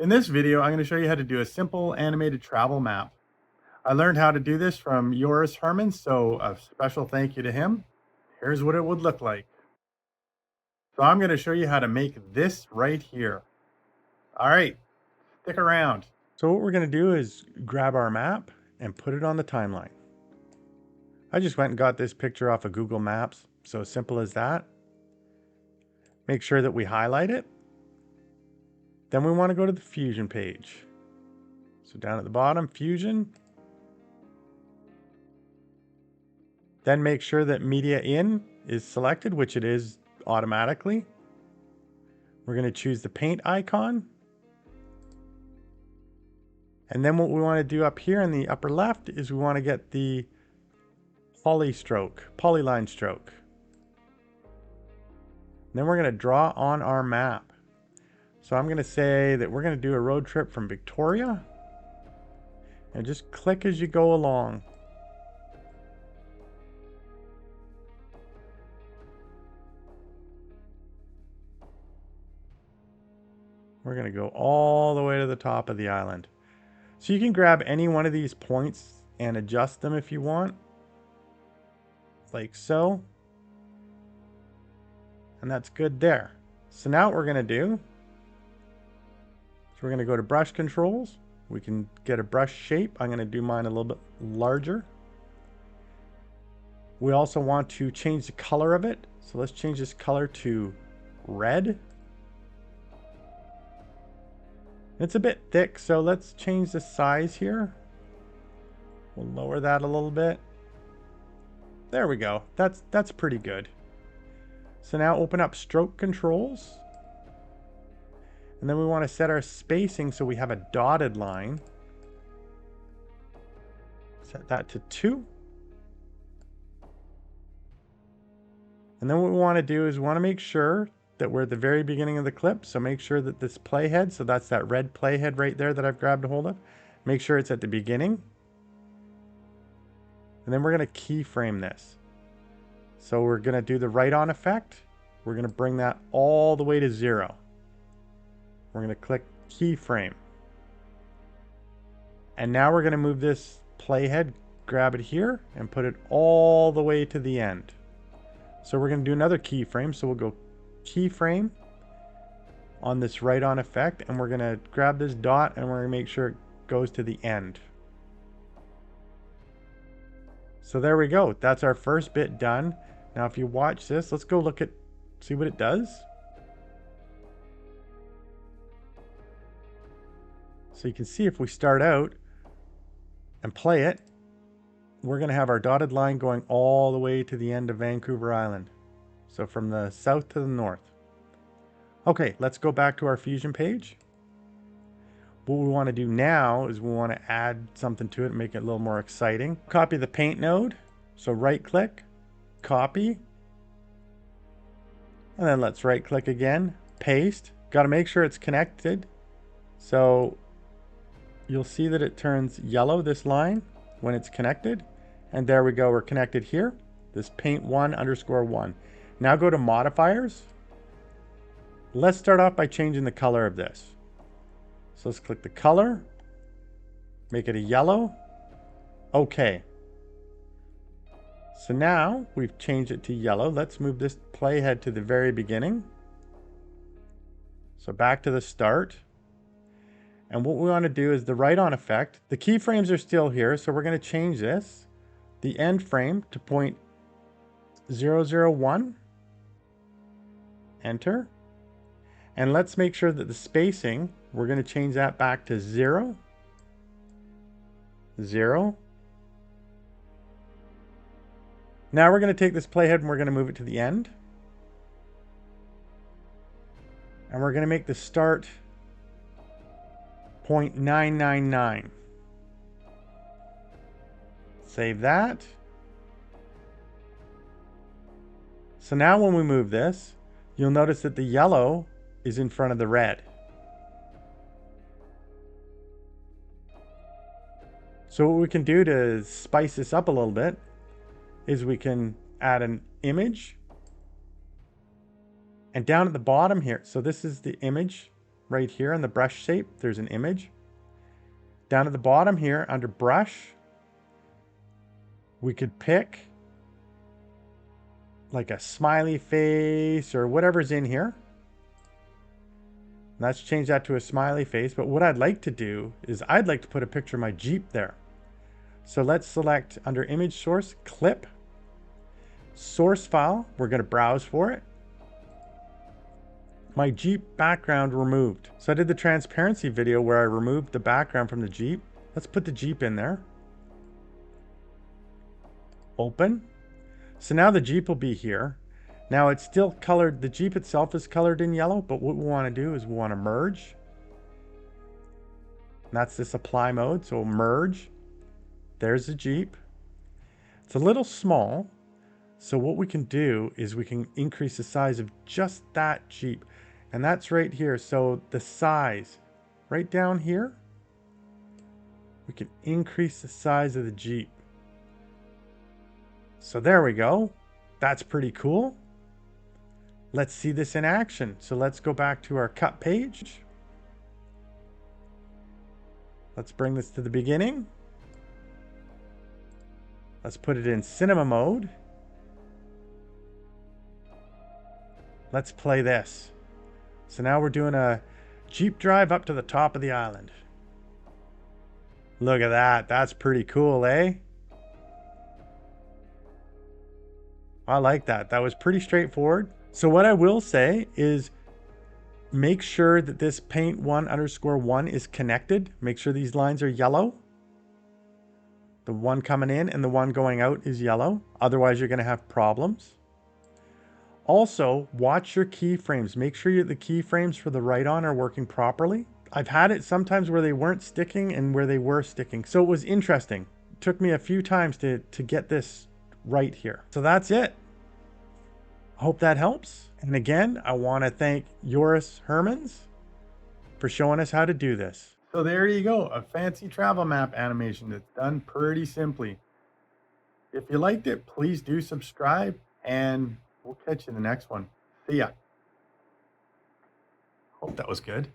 In this video, I'm going to show you how to do a simple animated travel map. I learned how to do this from Joris Herman, so a special thank you to him. Here's what it would look like. So I'm going to show you how to make this right here. All right, stick around. So what we're going to do is grab our map and put it on the timeline. I just went and got this picture off of Google Maps, so simple as that. Make sure that we highlight it. Then we want to go to the Fusion page. So down at the bottom, Fusion. Then make sure that Media In is selected, which it is automatically. We're going to choose the paint icon. And then what we want to do up here in the upper left is we want to get the polyline stroke. And then we're going to draw on our map. So I'm going to say that we're going to do a road trip from Victoria. And just click as you go along. We're going to go all the way to the top of the island. So you can grab any one of these points and adjust them if you want. Like so. And that's good there. So now what we're going to do is we're going to go to brush controls. We can get a brush shape. I'm going to do mine a little bit larger. We also want to change the color of it. So let's change this color to red. It's a bit thick, so let's change the size here. We'll lower that a little bit. There we go. That's pretty good. So now open up stroke controls. And then we want to set our spacing so we have a dotted line. Set that to 2. And then what we want to do is we want to make sure that we're at the very beginning of the clip. So make sure that this playhead, so that's that red playhead right there that I've grabbed a hold of. Make sure it's at the beginning. And then we're going to keyframe this. So we're going to do the right on effect. We're going to bring that all the way to 0. We're going to click keyframe. And now we're going to move this playhead, grab it here, and put it all the way to the end. So we're going to do another keyframe. So we'll go keyframe on this right on effect, and we're going to grab this dot and we're going to make sure it goes to the end. So there we go. That's our first bit done. Now if you watch this, let's go see what it does. So you can see if we start out and play it, we're going to have our dotted line going all the way to the end of Vancouver Island. So from the south to the north. Okay, let's go back to our Fusion page. What we want to do now is we want to add something to it and make it a little more exciting. Copy the paint node. So right click, copy. And then let's right click again, paste. Got to make sure it's connected. So you'll see that it turns yellow, this line, when it's connected. And there we go, we're connected here. This paint1_1. Now go to modifiers. Let's start off by changing the color of this. So let's click the color, make it a yellow. Okay. So now we've changed it to yellow. Let's move this playhead to the very beginning. So back to the start. And what we want to do is the right on effect. The keyframes are still here, so we're going to change this. The end frame to 0.001. Enter. And let's make sure that the spacing, we're going to change that back to 0. 0. Now we're going to take this playhead and we're going to move it to the end. And we're going to make the start 0.999. Save that. So now when we move this, you'll notice that the yellow is in front of the red. So what we can do to spice this up a little bit is we can add an image. And down at the bottom here, so this is the image right here in the brush shape, there's an image. Down at the bottom here under brush, we could pick like a smiley face or whatever's in here. Let's change that to a smiley face. But what I'd like to do is I'd like to put a picture of my Jeep there. So let's select under image source, clip, source file. We're going to browse for it. My Jeep background removed. So I did the transparency video where I removed the background from the Jeep. Let's put the Jeep in there. Open. So now the Jeep will be here. Now it's still colored, the Jeep itself is colored in yellow, but what we want to do is we want to merge. And that's this apply mode, so merge. There's the Jeep. It's a little small, so what we can do is we can increase the size of just that Jeep. And that's right here, so the size, right down here, we can increase the size of the Jeep. So there we go. That's pretty cool. Let's see this in action. So let's go back to our cut page. Let's bring this to the beginning. Let's put it in cinema mode. Let's play this. So now we're doing a Jeep drive up to the top of the island. Look at that. That's pretty cool, eh? I like that. That was pretty straightforward. So what I will say is make sure that this paint1_1 is connected. Make sure these lines are yellow. The one coming in and the one going out is yellow. Otherwise, you're going to have problems. Also, watch your keyframes. Make sure the keyframes for the write-on are working properly. I've had it sometimes where they weren't sticking and where they were sticking. So it was interesting. It took me a few times to get this right here. So that's it. Hope that helps. And again, I want to thank Joris Hermans for showing us how to do this. So there you go, a fancy travel map animation that's done pretty simply. If you liked it, please do subscribe, and we'll catch you in the next one. See ya. Hope that was good.